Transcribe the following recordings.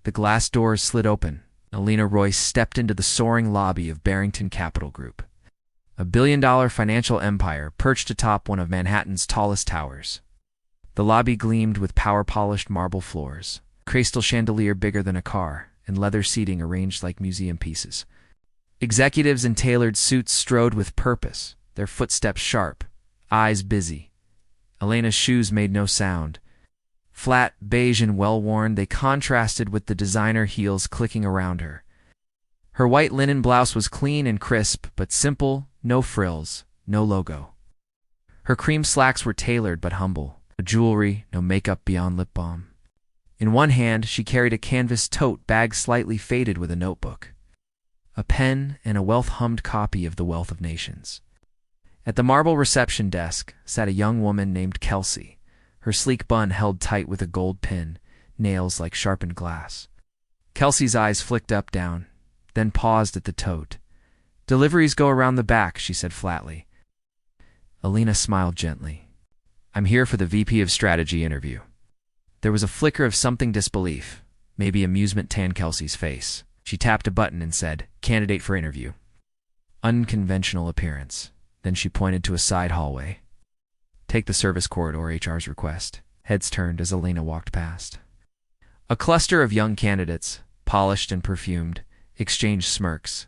The glass doors slid open. Elena Royce stepped into the soaring lobby of Barrington Capital Group, a billion-dollar financial empire perched atop one of Manhattan's tallest towers. The lobby gleamed with power-polished marble floors, crystal chandelier bigger than a car, and leather seating arranged like museum pieces. Executives in tailored suits strode with purpose, their footsteps sharp, eyes busy. Elena's shoes made no sound. Flat, beige, and well-worn, they contrasted with the designer heels clicking around her. Her white linen blouse was clean and crisp, but simple, no frills, no logo. Her cream slacks were tailored but humble, no jewelry, no makeup beyond lip balm. In one hand, she carried a canvas tote bag slightly faded with a notebook, a pen, and a wealth-hummed copy of The Wealth of Nations. At the marble reception desk sat a young woman named Kelsey, her sleek bun held tight with a gold pin, nails like sharpened glass. Kelsey's eyes flicked up, down, then paused at the tote. "Deliveries go around the back," she said flatly. Elena smiled gently. "I'm here for the VP of Strategy interview." There was a flicker of something disbelief, maybe amusement tan Kelsey's face. She tapped a button and said, "Candidate for interview." Unconventional appearance. Then she pointed to a side hallway. "Take the service corridor, HR's request." Heads turned as Elena walked past. A cluster of young candidates, polished and perfumed, exchanged smirks.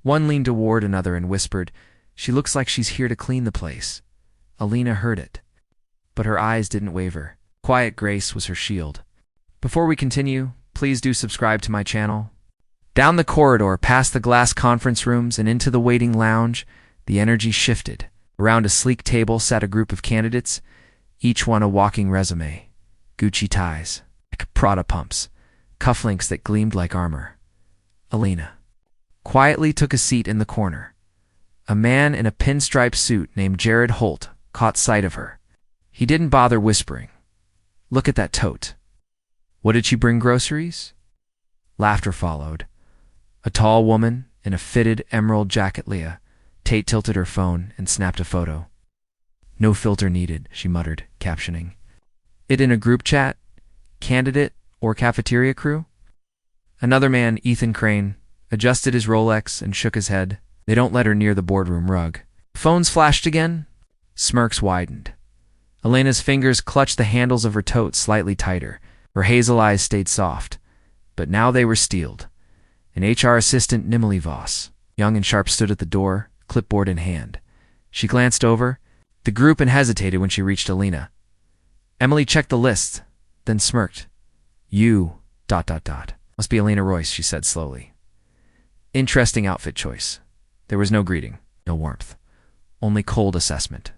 One leaned toward another and whispered, "She looks like she's here to clean the place." Elena heard it, but her eyes didn't waver. Quiet grace was her shield. "Before we continue, please do subscribe to my channel." Down the corridor, past the glass conference rooms and into the waiting lounge, the energy shifted. Around a sleek table sat a group of candidates, each one a walking resume. Gucci ties, Prada pumps, cufflinks that gleamed like armor. Elena quietly took a seat in the corner. A man in a pinstripe suit named Jared Holt caught sight of her. He didn't bother whispering. "Look at that tote." "What did she bring, groceries?" Laughter followed. A tall woman in a fitted emerald jacket. Leah. Tate tilted her phone and snapped a photo. "No filter needed," she muttered, captioning it in a group chat. "Candidate or cafeteria crew?" Another man, Ethan Crane, adjusted his Rolex and shook his head. "They don't let her near the boardroom rug." Phones flashed again. Smirks widened. Elena's fingers clutched the handles of her tote slightly tighter. Her hazel eyes stayed soft, but now they were steeled. An HR assistant, Nimily Voss, young and sharp, stood at the door, clipboard in hand. She glanced over the group and hesitated when she reached Elena. Emily checked the list, then smirked. "You, ... Must be Elena Royce," she said slowly. "Interesting outfit choice." There was no greeting, no warmth, only cold assessment.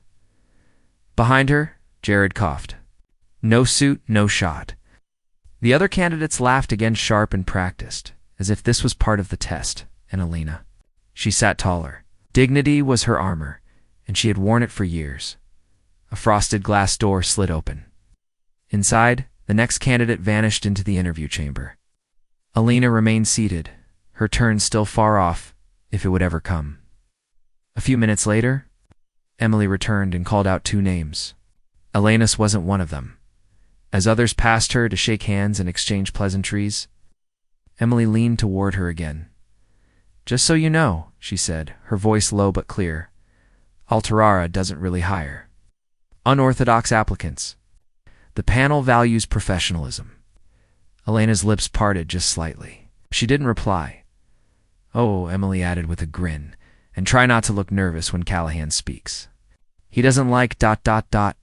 Behind her, Jared coughed. "No suit, no shot." The other candidates laughed again, sharp and practiced, as if this was part of the test. And Elena, she sat taller. Dignity was her armor, and she had worn it for years. A frosted glass door slid open. Inside, the next candidate vanished into the interview chamber. Elena remained seated, her turn still far off, if it would ever come. A few minutes later, Emily returned and called out 2 names. Elena's wasn't one of them. As others passed her to shake hands and exchange pleasantries, Emily leaned toward her again. "Just so you know," she said, her voice low but clear, "Alterara doesn't really hire unorthodox applicants. The panel values professionalism." Elena's lips parted just slightly. She didn't reply. "Oh," Emily added with a grin, "and try not to look nervous when Callahan speaks. He doesn't like ...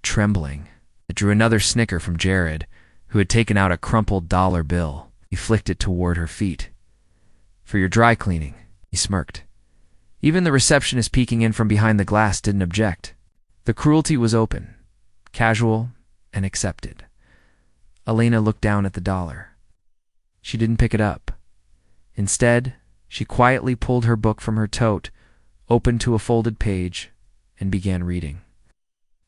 trembling." It drew another snicker from Jared, who had taken out a crumpled dollar bill. He flicked it toward her feet. "For your dry cleaning," he smirked. Even the receptionist peeking in from behind the glass didn't object. The cruelty was open, casual, and accepted. Elena looked down at the dollar. She didn't pick it up. Instead, she quietly pulled her book from her tote, opened to a folded page, and began reading.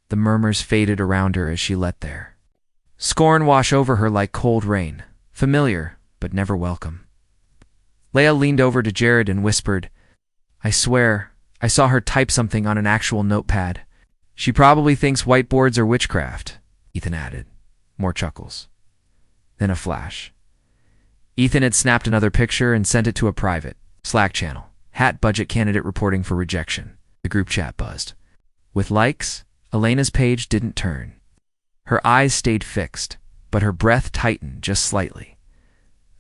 The murmurs faded around her as she let there. Scorn wash over her like cold rain, familiar, but never welcome. Leah leaned over to Jared and whispered, "I swear, I saw her type something on an actual notepad." "She probably thinks whiteboards are witchcraft," Ethan added. More chuckles. Then a flash. Ethan had snapped another picture and sent it to a private Slack channel. Hat budget candidate reporting for rejection. The group chat buzzed. With likes, Elena's page didn't turn. Her eyes stayed fixed, but her breath tightened just slightly.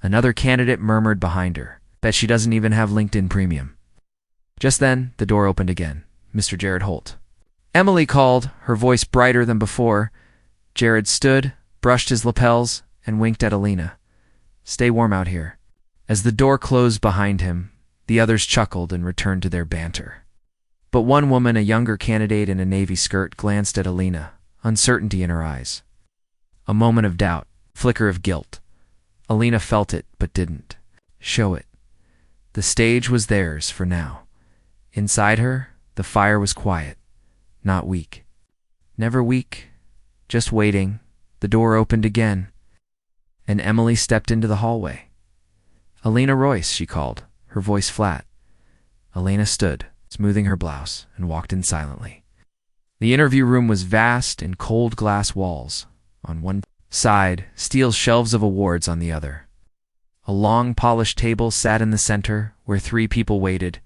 Another candidate murmured behind her, "Bet she doesn't even have LinkedIn Premium." Just then, the door opened again. Mr. Jared Holt. Emily called, her voice brighter than before. Jared stood, brushed his lapels, and winked at Elena. "Stay warm out here." As the door closed behind him, the others chuckled and returned to their banter. But one woman, a younger candidate in a navy skirt, glanced at Elena, uncertainty in her eyes. A moment of doubt, flicker of guilt. Elena felt it, but didn't show it. The stage was theirs for now. Inside her, the fire was quiet, not weak. Never weak, just waiting. The door opened again, and Emily stepped into the hallway. "Elena Royce," she called, her voice flat. Elena stood, smoothing her blouse, and walked in silently. The interview room was vast in cold glass walls. On one side, steel shelves of awards on the other. A long, polished table sat in the center, where 3 people waited.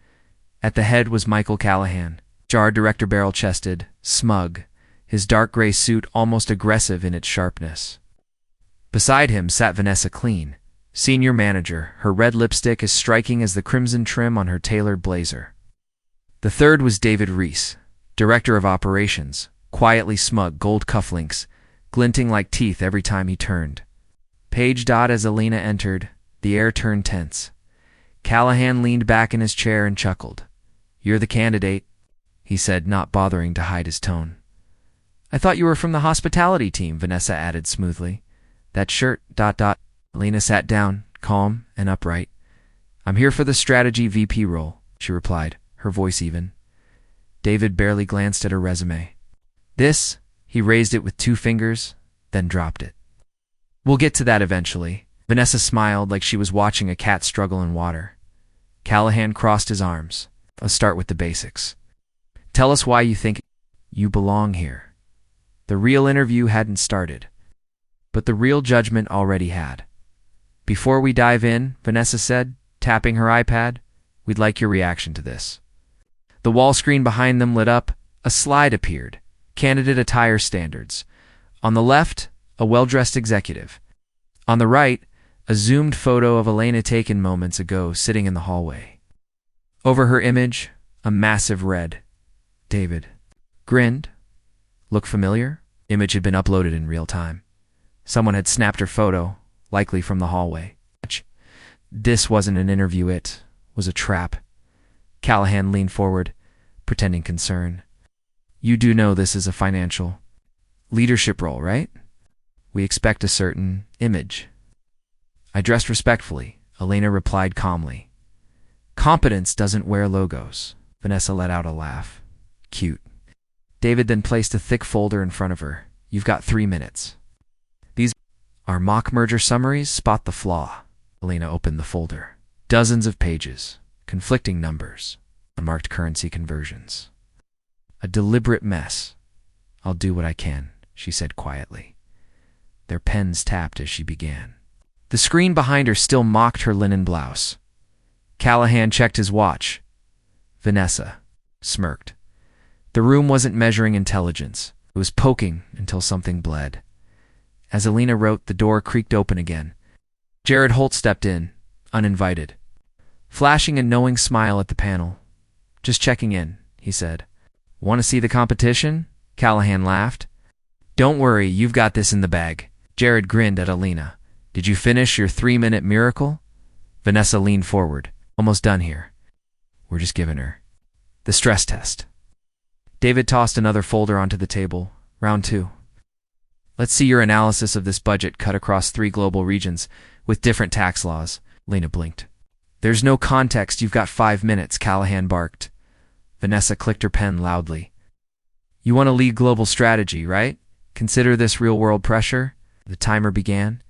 At the head was Michael Callahan, jarred director, barrel-chested, smug, his dark gray suit almost aggressive in its sharpness. Beside him sat Vanessa Clean, senior manager, her red lipstick as striking as the crimson trim on her tailored blazer. The third was David Reese, director of operations, quietly smug, gold cufflinks, glinting like teeth every time he turned. Page. As Elena entered, the air turned tense. Callahan leaned back in his chair and chuckled. "You're the candidate," he said, not bothering to hide his tone. "I thought you were from the hospitality team," Vanessa added smoothly. "That shirt. Elena sat down, calm and upright. "I'm here for the strategy VP role," she replied, her voice even. David barely glanced at her resume. "This," he raised it with 2 fingers, then dropped it. "We'll get to that eventually." Vanessa smiled like she was watching a cat struggle in water. Callahan crossed his arms. "Let's start with the basics. Tell us why you think you belong here." The real interview hadn't started, but the real judgment already had. "Before we dive in," Vanessa said, tapping her iPad, "we'd like your reaction to this." The wall screen behind them lit up. A slide appeared. Candidate attire standards. On the left, a well-dressed executive. On the right, a zoomed photo of Elena taken moments ago sitting in the hallway. Over her image, a massive red. David grinned. "Look familiar?" Image had been uploaded in real time. Someone had snapped her photo, likely from the hallway. This wasn't an interview, it was a trap. Callahan leaned forward, pretending concern. "You do know this is a financial leadership role, right? We expect a certain image." "I dressed respectfully," Elena replied calmly. "Competence doesn't wear logos." Vanessa let out a laugh. "Cute." David then placed a thick folder in front of her. "You've got 3 minutes. These are mock merger summaries. Spot the flaw." Elena opened the folder. Dozens of pages, conflicting numbers, unmarked currency conversions. A deliberate mess. "I'll do what I can," she said quietly. Their pens tapped as she began. The screen behind her still mocked her linen blouse. Callahan checked his watch. Vanessa smirked. The room wasn't measuring intelligence. It was poking until something bled. As Elena wrote, the door creaked open again. Jared Holt stepped in, uninvited, flashing a knowing smile at the panel. "Just checking in," he said. "Want to see the competition?" Callahan laughed. "Don't worry, you've got this in the bag." Jared grinned at Elena. "Did you finish your 3-minute miracle?" Vanessa leaned forward. "Almost done here. We're just giving her the stress test." David tossed another folder onto the table. "Round 2. Let's see your analysis of this budget cut across 3 global regions with different tax laws." Lena blinked. "There's no context. You've got 5 minutes, Callahan barked. Vanessa clicked her pen loudly. "You want to lead global strategy, right? Consider this real-world pressure." The timer began.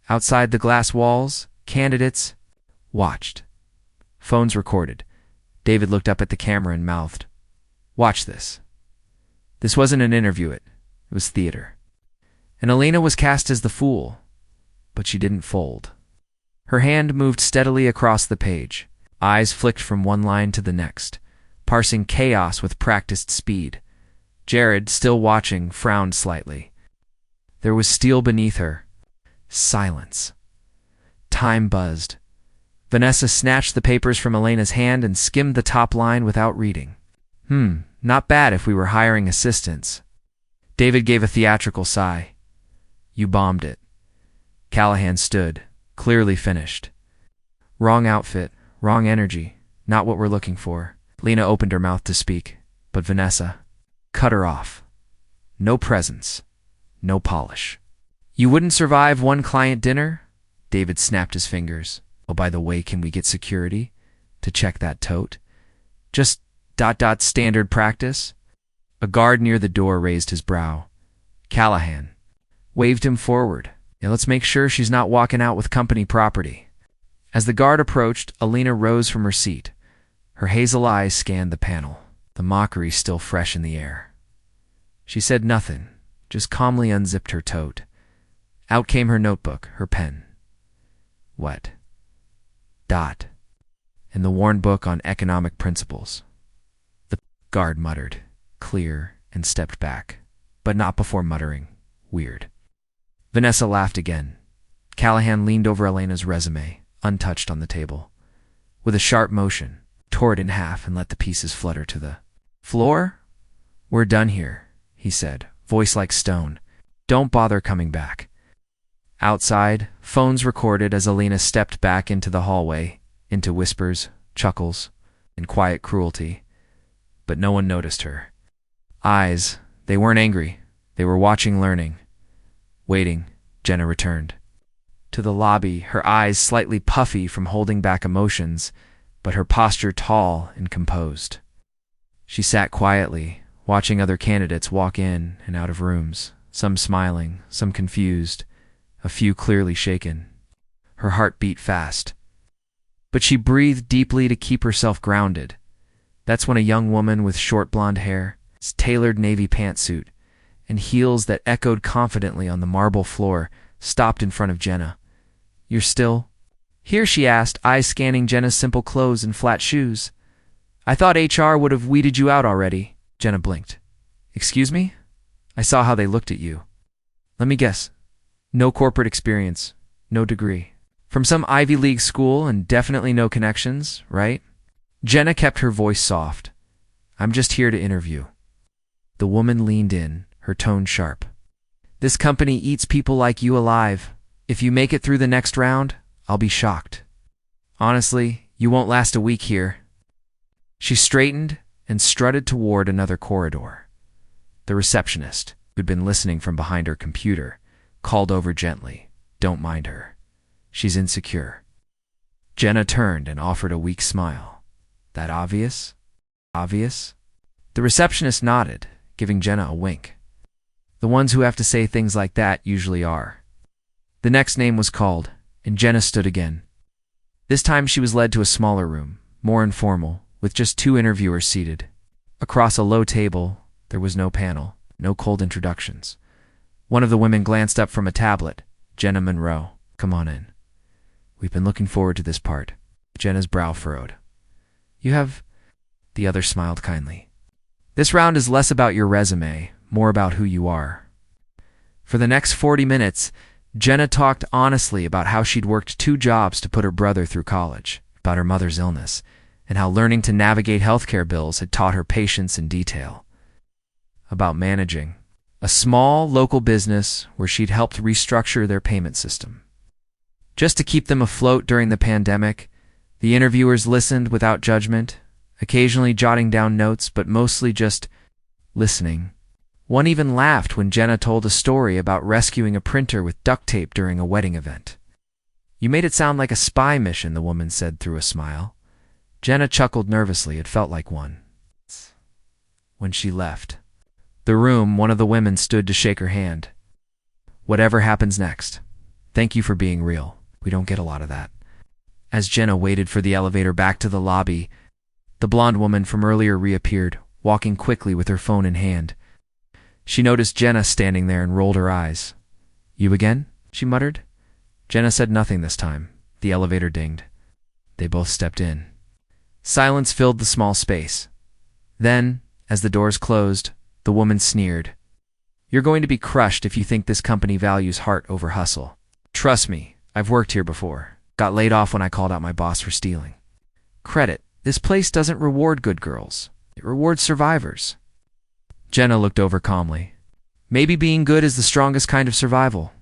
Outside the glass walls, candidates watched. Phones recorded. David looked up at the camera and mouthed, "Watch this." This wasn't an interview, it was theater. And Elena was cast as the fool, but she didn't fold. Her hand moved steadily across the page. Eyes flicked from one line to the next, parsing chaos with practiced speed. Jared, still watching, frowned slightly. There was steel beneath her. Silence. Time buzzed. Vanessa snatched the papers from Elena's hand and skimmed the top line without reading. Not bad if we were hiring assistants. David gave a theatrical sigh. You bombed it. Callahan stood, clearly finished. Wrong outfit, wrong energy, not what we're looking for. Lena opened her mouth to speak, but Vanessa cut her off. No presence, no polish. You wouldn't survive one client dinner? David snapped his fingers. Oh, by the way, can we get security to check that tote? Just ... standard practice? A guard near the door raised his brow. Callahan waved him forward. Yeah, let's make sure she's not walking out with company property. As the guard approached, Alina rose from her seat. Her hazel eyes scanned the panel, the mockery still fresh in the air. She said nothing, just calmly unzipped her tote. Out came her notebook, her pen. What? And the worn book on economic principles. The guard muttered, clear, and stepped back, but not before muttering, weird. Vanessa laughed again. Callahan leaned over Elena's resume, untouched on the table. With a sharp motion, tore it in half and let the pieces flutter to the floor. We're done here, he said, voice like stone. Don't bother coming back. Outside, phones recorded as Alina stepped back into the hallway, into whispers, chuckles, and quiet cruelty. But no one noticed her. Eyes, they weren't angry. They were watching, learning. Waiting, Jenna returned. To the lobby, her eyes slightly puffy from holding back emotions, but her posture tall and composed. She sat quietly, watching other candidates walk in and out of rooms, some smiling, some confused, a few clearly shaken. Her heart beat fast. But she breathed deeply to keep herself grounded. That's when a young woman with short blonde hair, tailored navy pantsuit, and heels that echoed confidently on the marble floor stopped in front of Jenna. You're still here? She asked, eyes scanning Jenna's simple clothes and flat shoes. I thought HR would have weeded you out already. Jenna blinked. Excuse me? I saw how they looked at you. Let me guess. No corporate experience, no degree. From some Ivy League school and definitely no connections, right? Jenna kept her voice soft. I'm just here to interview. The woman leaned in, her tone sharp. This company eats people like you alive. If you make it through the next round, I'll be shocked. Honestly, you won't last a week here. She straightened and strutted toward another corridor. The receptionist, who'd been listening from behind her computer, called over gently, Don't mind her. She's insecure. Jenna turned and offered a weak smile. That obvious? Obvious? The receptionist nodded, giving Jenna a wink. The ones who have to say things like that usually are. The next name was called, and Jenna stood again. This time she was led to a smaller room, more informal, with just 2 interviewers seated. Across a low table, there was no panel, no cold introductions. One of the women glanced up from a tablet. Jenna Monroe, come on in. We've been looking forward to this part. Jenna's brow furrowed. You have... The other smiled kindly. This round is less about your resume, more about who you are. For the next 40 minutes, Jenna talked honestly about how she'd worked 2 jobs to put her brother through college, about her mother's illness, and how learning to navigate healthcare bills had taught her patience in detail. About managing a small local business where she'd helped restructure their payment system. Just to keep them afloat during the pandemic, the interviewers listened without judgment, occasionally jotting down notes, but mostly just listening. One even laughed when Jenna told a story about rescuing a printer with duct tape during a wedding event. You made it sound like a spy mission, the woman said through a smile. Jenna chuckled nervously. It felt like one. When she left the room, one of the women stood to shake her hand. Whatever happens next, thank you for being real. We don't get a lot of that. As Jenna waited for the elevator back to the lobby, the blonde woman from earlier reappeared, walking quickly with her phone in hand. She noticed Jenna standing there and rolled her eyes. You again? She muttered. Jenna said nothing this time, The elevator dinged. They both stepped in. Silence filled the small space. Then, as the doors closed, the woman sneered. "You're going to be crushed if you think this company values heart over hustle. Trust me, I've worked here before. Got laid off when I called out my boss for stealing. Credit, this place doesn't reward good girls. It rewards survivors." Jenna looked over calmly. "Maybe being good is the strongest kind of survival."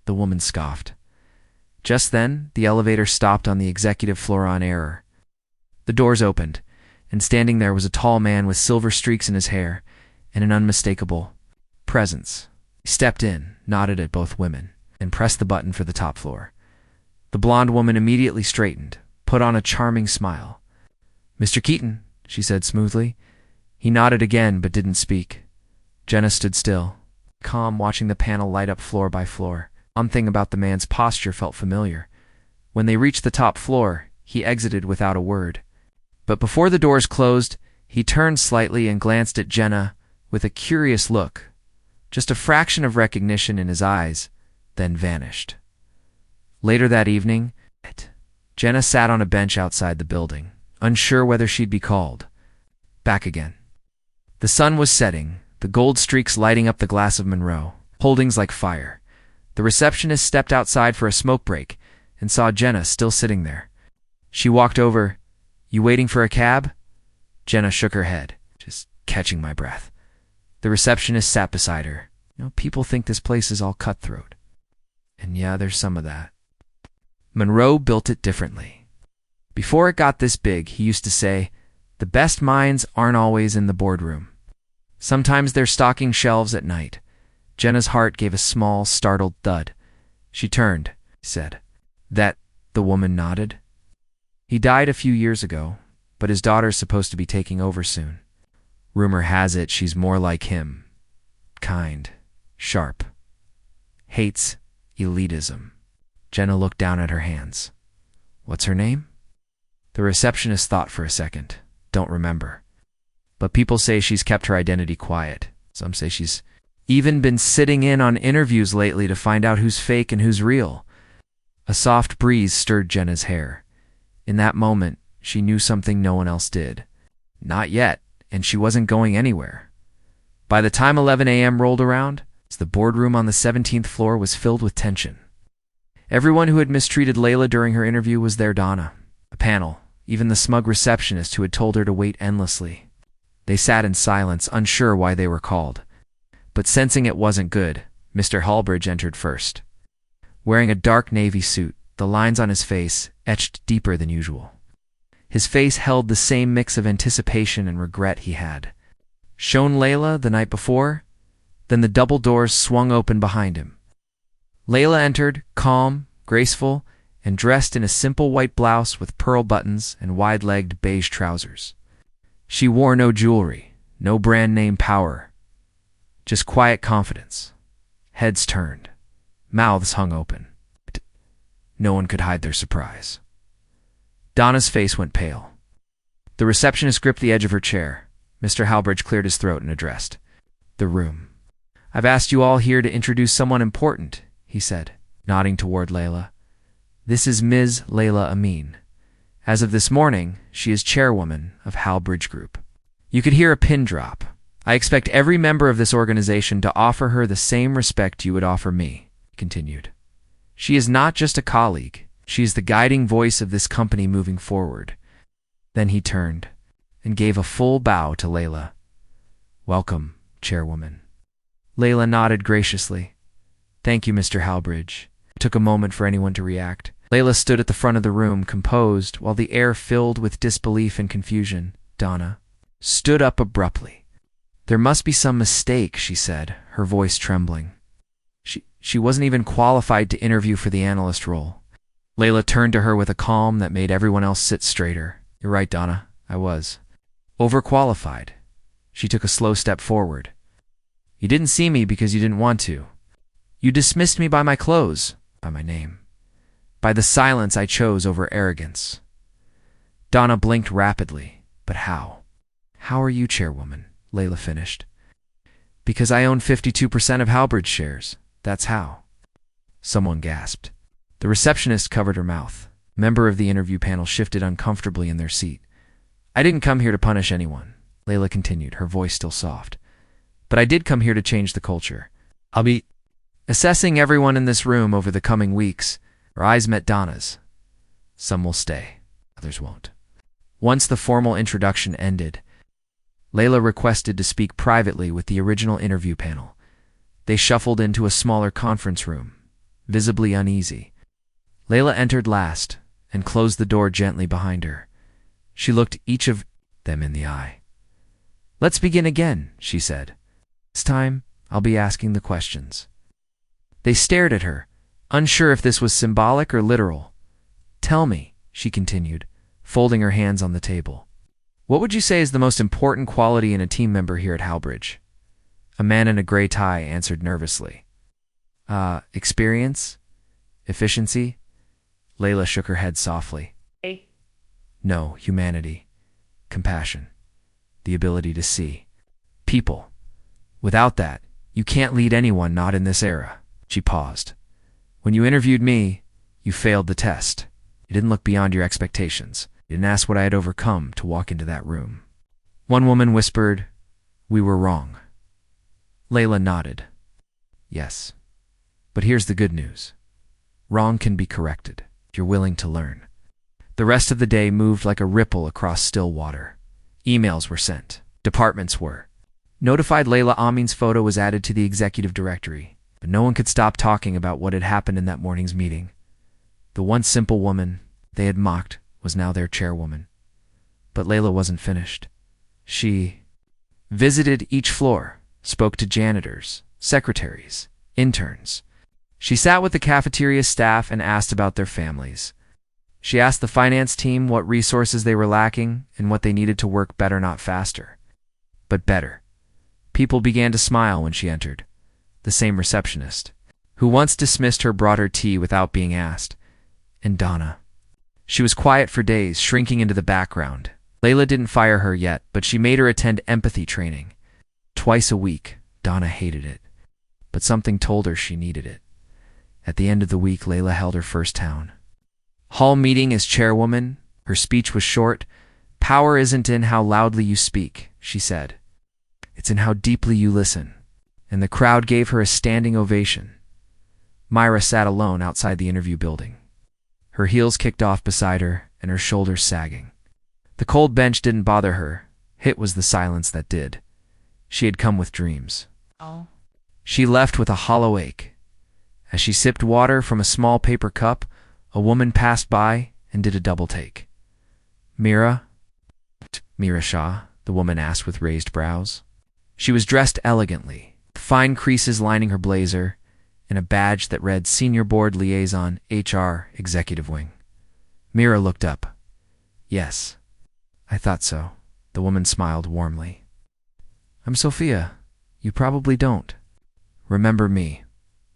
The woman scoffed. Just then, the elevator stopped on the executive floor on error. The doors opened, and standing there was a tall man with silver streaks in his hair and an unmistakable presence. He stepped in, nodded at both women, and pressed the button for the top floor. The blonde woman immediately straightened, put on a charming smile. "Mr. Keaton," she said smoothly. He nodded again but didn't speak. Jenna stood still, calm, watching the panel light up floor by floor. One thing about the man's posture felt familiar. When they reached the top floor, he exited without a word. But before the doors closed, he turned slightly and glanced at Jenna with a curious look. Just a fraction of recognition in his eyes, then vanished. Later that evening, Jenna sat on a bench outside the building, unsure whether she'd be called back again. The sun was setting, the gold streaks lighting up the glass of Monroe, holdings like fire. The receptionist stepped outside for a smoke break and saw Jenna still sitting there. She walked over. "You waiting for a cab?" Jenna shook her head, just catching my breath. The receptionist sat beside her. People think this place is all cutthroat. And yeah, there's some of that. Monroe built it differently. Before it got this big, he used to say, "The best minds aren't always in the boardroom. Sometimes they're stocking shelves at night." Jenna's heart gave a small, startled thud. She turned, said, "That," the woman nodded. "He died a few years ago, but his daughter's supposed to be taking over soon. Rumor has it she's more like him. Kind, sharp. Hates elitism." Jenna looked down at her hands. "What's her name?" The receptionist thought for a second. "Don't remember. But people say she's kept her identity quiet. Some say she's even been sitting in on interviews lately to find out who's fake and who's real." A soft breeze stirred Jenna's hair. In that moment, she knew something no one else did. Not yet, and she wasn't going anywhere. By the time 11 a.m. rolled around, the boardroom on the 17th floor was filled with tension. Everyone who had mistreated Layla during her interview was there. Donna, a panel, even the smug receptionist who had told her to wait endlessly. They sat in silence, unsure why they were called. But sensing it wasn't good, Mr. Halbridge entered first. Wearing a dark navy suit, the lines on his face etched deeper than usual. His face held the same mix of anticipation and regret he had shown Layla the night before. Then the double doors swung open behind him. Layla entered, calm, graceful, and dressed in a simple white blouse with pearl buttons and wide-legged beige trousers. She wore no jewelry, no brand-name power, just quiet confidence. Heads turned, mouths hung open. No one could hide their surprise. Donna's face went pale. The receptionist gripped the edge of her chair. Mr. Halbridge cleared his throat and addressed the room. "I've asked you all here to introduce someone important," he said, nodding toward Layla. "This is Ms. Layla Amin. As of this morning, she is chairwoman of Halbridge Group." You could hear a pin drop. "I expect every member of this organization to offer her the same respect you would offer me," he continued. "She is not just a colleague. She is the guiding voice of this company moving forward." Then he turned and gave a full bow to Layla. "Welcome, chairwoman." Layla nodded graciously. "Thank you, Mr. Halbridge." It took a moment for anyone to react. Layla stood at the front of the room, composed, while the air filled with disbelief and confusion. Donna stood up abruptly. "There must be some mistake," she said, her voice trembling. She wasn't even qualified to interview for the analyst role." Layla turned to her with a calm that made everyone else sit straighter. "You're right, Donna. I was overqualified." She took a slow step forward. "You didn't see me because you didn't want to. You dismissed me by my clothes, by my name, by the silence I chose over arrogance." Donna blinked rapidly. "But how?" "How are you chairwoman?" Layla finished. "Because I own 52% of Halbridge shares. That's how." Someone gasped. The receptionist covered her mouth. A member of the interview panel shifted uncomfortably in their seat. I didn't come here to punish anyone, Layla continued, her voice still soft. But I did come here to change the culture. I'll be assessing everyone in this room over the coming weeks. Her eyes met Donna's. Some will stay, others won't. Once the formal introduction ended, Layla requested to speak privately with the original interview panel. They shuffled into a smaller conference room, visibly uneasy. Layla entered last and closed the door gently behind her. She looked each of them in the eye. Let's begin again, she said. This time, I'll be asking the questions. They stared at her, unsure if this was symbolic or literal. Tell me, she continued, folding her hands on the table. What would you say is the most important quality in a team member here at Howbridge? A man in a gray tie answered nervously. Experience? Efficiency? Layla shook her head softly. No, humanity. Compassion. The ability to see. People. Without that, you can't lead anyone not in this era. She paused. When you interviewed me, you failed the test. You didn't look beyond your expectations. You didn't ask what I had overcome to walk into that room. One woman whispered, "We were wrong." Layla nodded. Yes. But here's the good news. Wrong can be corrected if you're willing to learn. The rest of the day moved like a ripple across still water. Emails were sent. Departments were notified. Layla Amin's photo was added to the executive directory, but no one could stop talking about what had happened in that morning's meeting. The once simple woman they had mocked was now their chairwoman. But Layla wasn't finished. She visited each floor, spoke to janitors, secretaries, interns. She sat with the cafeteria staff and asked about their families. She asked the finance team what resources they were lacking and what they needed to work better, not faster, but better. People began to smile when she entered. The same receptionist, who once dismissed her, brought her tea without being asked. And Donna. She was quiet for days, shrinking into the background. Layla didn't fire her yet, but she made her attend empathy training. Twice a week. Donna hated it, but something told her she needed it. At the end of the week, Layla held her first town hall meeting as chairwoman. Her speech was short. Power isn't in how loudly you speak, she said. It's in how deeply you listen. And the crowd gave her a standing ovation. Myra sat alone outside the interview building. Her heels kicked off beside her and her shoulders sagging. The cold bench didn't bother her. It was the silence that did. She had come with dreams. Oh. She left with a hollow ache. As she sipped water from a small paper cup, a woman passed by and did a double take. Mira Shah, the woman asked with raised brows. She was dressed elegantly, fine creases lining her blazer, and a badge that read Senior Board Liaison, HR, Executive Wing. Mira looked up. Yes, I thought so. The woman smiled warmly. I'm Sophia. You probably don't remember me,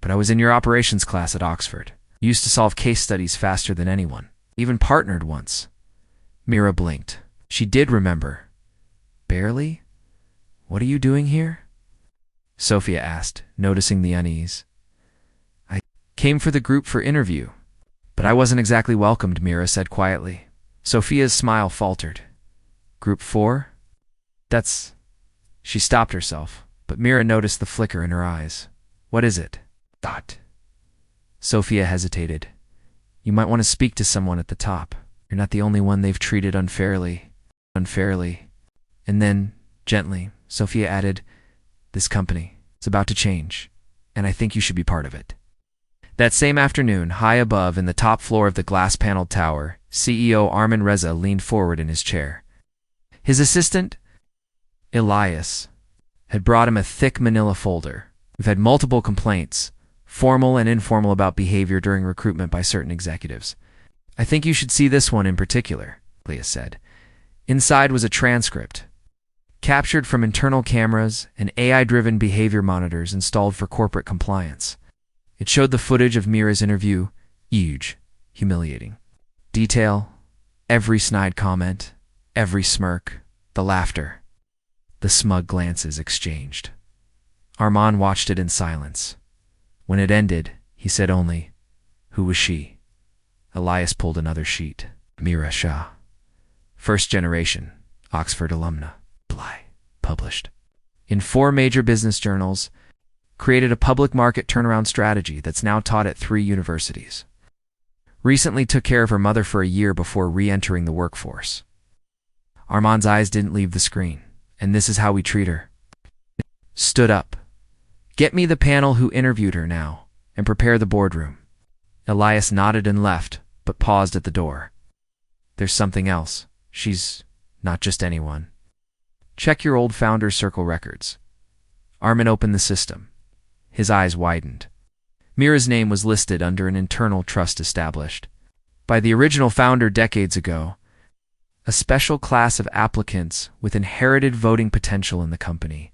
but I was in your operations class at Oxford. You used to solve case studies faster than anyone. Even partnered once. Mira blinked. She did remember. Barely? What are you doing here? Sophia asked, noticing the unease. I came for the group for interview, but I wasn't exactly welcomed, Mira said quietly. Sophia's smile faltered. Group 4? That's... She stopped herself, but Mira noticed the flicker in her eyes. What is it? Thought. Sophia hesitated. You might want to speak to someone at the top. You're not the only one they've treated unfairly. And then, gently, Sophia added, this company is about to change, and I think you should be part of it. That same afternoon, high above in the top floor of the glass-paneled tower, CEO Armin Reza leaned forward in his chair. His assistant, Elias, had brought him a thick manila folder. We've had multiple complaints, formal and informal, about behavior during recruitment by certain executives. I think you should see this one in particular, Elias said. Inside was a transcript, captured from internal cameras and AI-driven behavior monitors installed for corporate compliance. It showed the footage of Mira's interview, huge, humiliating. Detail, every snide comment, every smirk, the laughter, the smug glances exchanged. Armand watched it in silence. When it ended, he said only, Who was she? Elias pulled another sheet. Mira Shah. First generation, Oxford alumna. Bly. Published in 4 major business journals. Created a public market turnaround strategy that's now taught at 3 universities. Recently took care of her mother for a year before re-entering the workforce. Armand's eyes didn't leave the screen. And this is how we treat her. Stood up. Get me the panel who interviewed her now, and prepare the boardroom. Elias nodded and left, but paused at the door. There's something else. She's not just anyone. Check your old Founders Circle records. Armand opened the system. His eyes widened. Mira's name was listed under an internal trust established by the original founder decades ago, a special class of applicants with inherited voting potential in the company.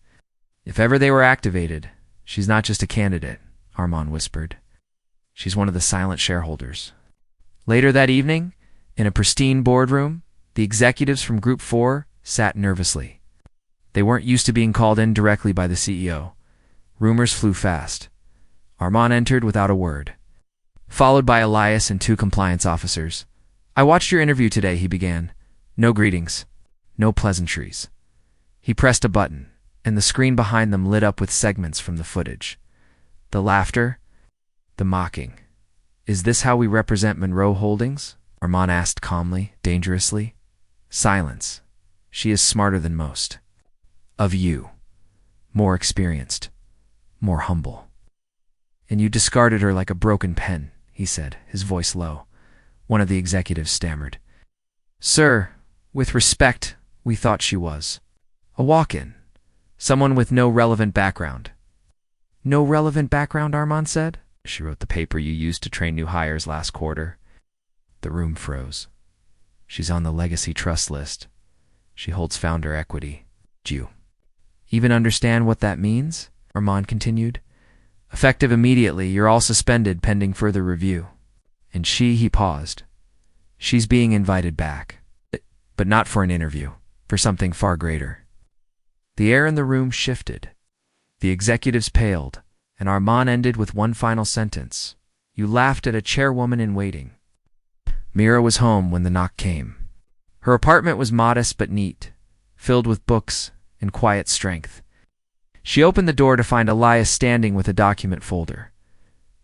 If ever they were activated, she's not just a candidate, Armand whispered. She's one of the silent shareholders. Later that evening, in a pristine boardroom, the executives from Group 4 sat nervously. They weren't used to being called in directly by the CEO. Rumors flew fast. Armand entered without a word, followed by Elias and 2 compliance officers. I watched your interview today, he began. No greetings. No pleasantries. He pressed a button, and the screen behind them lit up with segments from the footage. The laughter, the mocking. Is this how we represent Monroe Holdings? Armand asked calmly, dangerously. Silence. She is smarter than most. Of you. More experienced. More humble. And you discarded her like a broken pen, he said, his voice low. One of the executives stammered. Sir, with respect, we thought she was a walk-in. Someone with no relevant background. No relevant background, Armand said. She wrote the paper you used to train new hires last quarter. The room froze. She's on the legacy trust list. She holds founder equity. Do you even understand what that means? Armand continued. Effective immediately, you're all suspended pending further review. And he paused. She's being invited back. But not for an interview, for something far greater. The air in the room shifted. The executives paled, and Armand ended with one final sentence. You laughed at a chairwoman in waiting. Mira was home when the knock came. Her apartment was modest but neat, filled with books and quiet strength. She opened the door to find Elias standing with a document folder.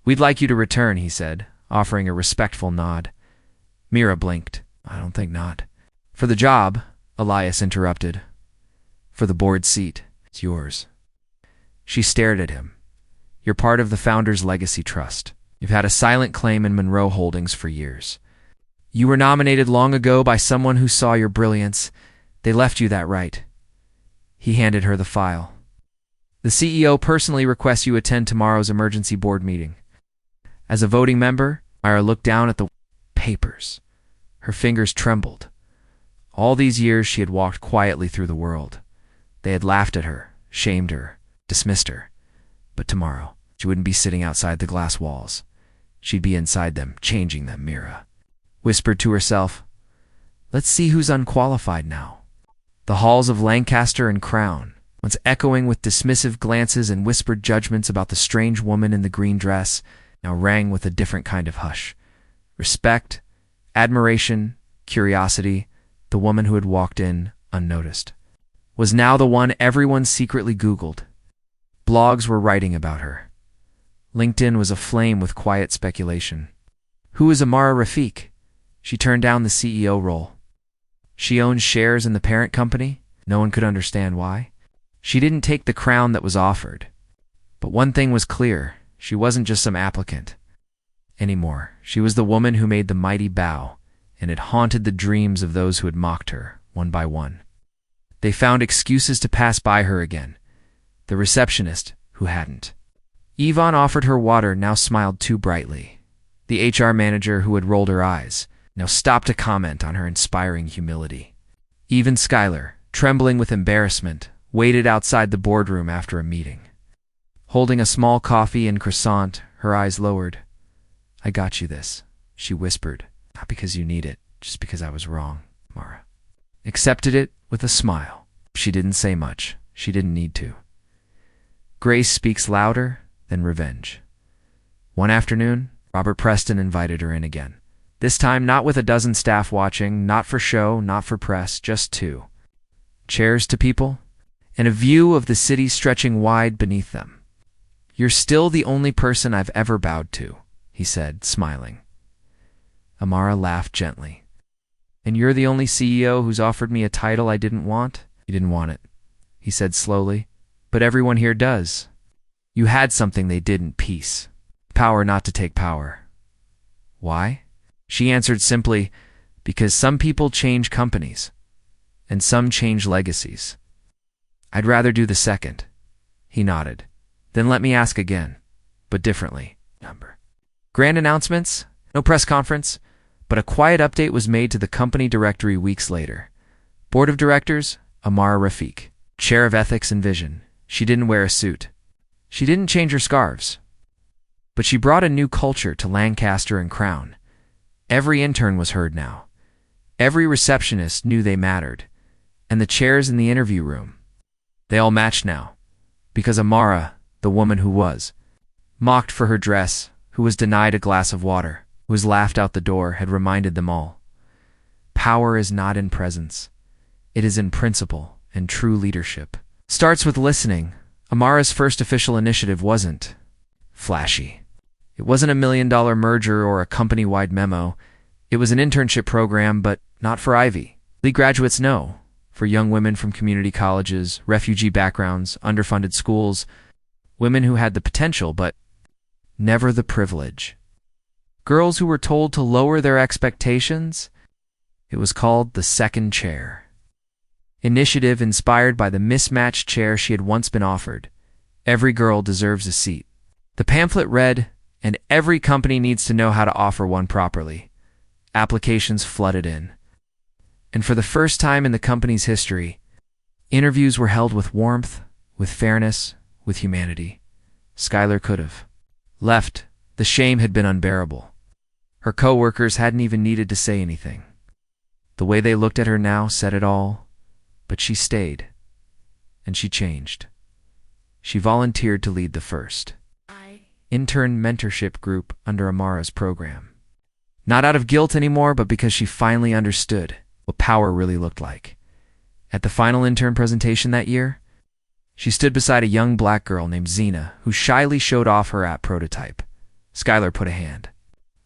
We'd like you to return, he said, offering a respectful nod. Mira blinked. I don't think not. For the job, Elias interrupted. For the board seat, it's yours. She stared at him. You're part of the Founders Legacy Trust. You've had a silent claim in Monroe Holdings for years. You were nominated long ago by someone who saw your brilliance. They left you that right. He handed her the file. The CEO personally requests you attend tomorrow's emergency board meeting. As a voting member, Myra looked down at the papers. Her fingers trembled. All these years she had walked quietly through the world. They had laughed at her, shamed her, dismissed her. But tomorrow, she wouldn't be sitting outside the glass walls. She'd be inside them, changing them, Mira whispered to herself. Let's see who's unqualified now. The halls of Lancaster and Crown, once echoing with dismissive glances and whispered judgments about the strange woman in the green dress, now rang with a different kind of hush. Respect, admiration, curiosity. The woman who had walked in, unnoticed, was now the one everyone secretly Googled. Blogs were writing about her. LinkedIn was aflame with quiet speculation. Who is Amara Rafiq? She turned down the CEO role. She owned shares in the parent company. No one could understand why. She didn't take the crown that was offered. But one thing was clear. She wasn't just some applicant anymore. She was the woman who made the mighty bow, and it haunted the dreams of those who had mocked her, one by one. They found excuses to pass by her again. The receptionist, who hadn't. Yvonne offered her water, now smiled too brightly. The HR manager, who had rolled her eyes, now stopped to comment on her inspiring humility. Even Skylar, trembling with embarrassment, waited outside the boardroom after a meeting. Holding a small coffee and croissant, her eyes lowered. I got you this, she whispered. Not because you need it, just because I was wrong, Mara. Accepted it with a smile. She didn't say much. She didn't need to. Grace speaks louder than revenge. One afternoon, Robert Preston invited her in again. This time not with a dozen staff watching, not for show, not for press, just two. Chairs to people, and a view of the city stretching wide beneath them. "You're still the only person I've ever bowed to," he said, smiling. Amara laughed gently. "And you're the only CEO who's offered me a title I didn't want?" "You didn't want it," he said slowly. "But everyone here does. You had something they didn't, peace. Power not to take power." "Why?" She answered simply, "Because some people change companies, and some change legacies. I'd rather do the second." He nodded. "Then let me ask again, but differently. Grand announcements? No press conference, but a quiet update was made to the company directory weeks later. Board of Directors, Amara Rafiq. Chair of Ethics and Vision. She didn't wear a suit. She didn't change her scarves. But she brought a new culture to Lancaster and Crown. Every intern was heard now. Every receptionist knew they mattered. And the chairs in the interview room, they all matched now. Because Amara, the woman who was mocked for her dress, who was denied a glass of water, who was laughed out the door, had reminded them all. Power is not in presence. It is in principle, and true leadership starts with listening. Amara's first official initiative wasn't flashy. It wasn't a $1 million merger or a company-wide memo. It was an internship program, but not for Ivy League graduates, no. For young women from community colleges, refugee backgrounds, underfunded schools, women who had the potential but never the privilege. Girls who were told to lower their expectations. It was called the Second Chair. Initiative inspired by the mismatched chair she had once been offered. Every girl deserves a seat. The pamphlet read, and every company needs to know how to offer one properly. Applications flooded in. And for the first time in the company's history, interviews were held with warmth, with fairness, with humanity. Skylar could have left. The shame had been unbearable. Her co-workers hadn't even needed to say anything. The way they looked at her now said it all. But she stayed. And she changed. She volunteered to lead the first intern mentorship group under Amara's program. Not out of guilt anymore, but because she finally understood what power really looked like. At the final intern presentation that year, she stood beside a young black girl named Zena, who shyly showed off her app prototype. Skylar put a hand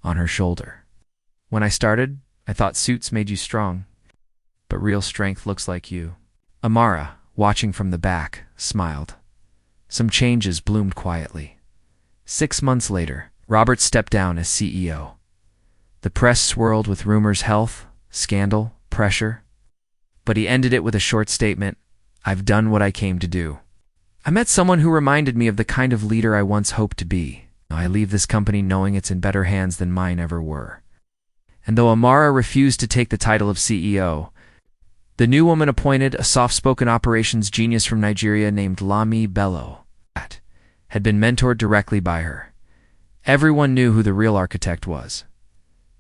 on her shoulder. "When I started, I thought suits made you strong, but real strength looks like you." Amara, watching from the back, smiled. Some changes bloomed quietly. 6 months later, Robert stepped down as CEO. The press swirled with rumors, health, scandal, pressure. But he ended it with a short statement: "I've done what I came to do. I met someone who reminded me of the kind of leader I once hoped to be. I leave this company knowing it's in better hands than mine ever were." And though Amara refused to take the title of CEO, the new woman appointed, a soft-spoken operations genius from Nigeria named Lami Bello, had been mentored directly by her. Everyone knew who the real architect was.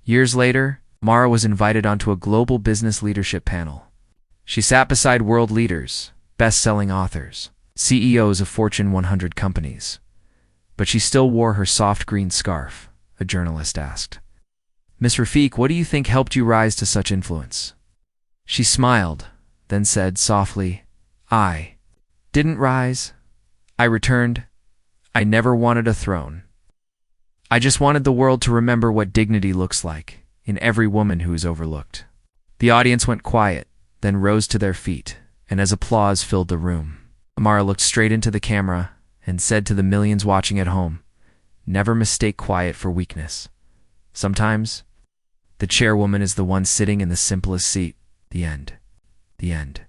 Years later, Amara was invited onto a global business leadership panel. She sat beside world leaders, best-selling authors, CEOs of Fortune 100 companies. But she still wore her soft green scarf, a journalist asked. "Miss Rafiq, what do you think helped you rise to such influence?" She smiled, then said softly, "I didn't rise. I returned. I never wanted a throne. I just wanted the world to remember what dignity looks like in every woman who is overlooked." The audience went quiet, then rose to their feet, and as applause filled the room, Amara looked straight into the camera and said to the millions watching at home, "Never mistake quiet for weakness. Sometimes, the chairwoman is the one sitting in the simplest seat." The end. The end.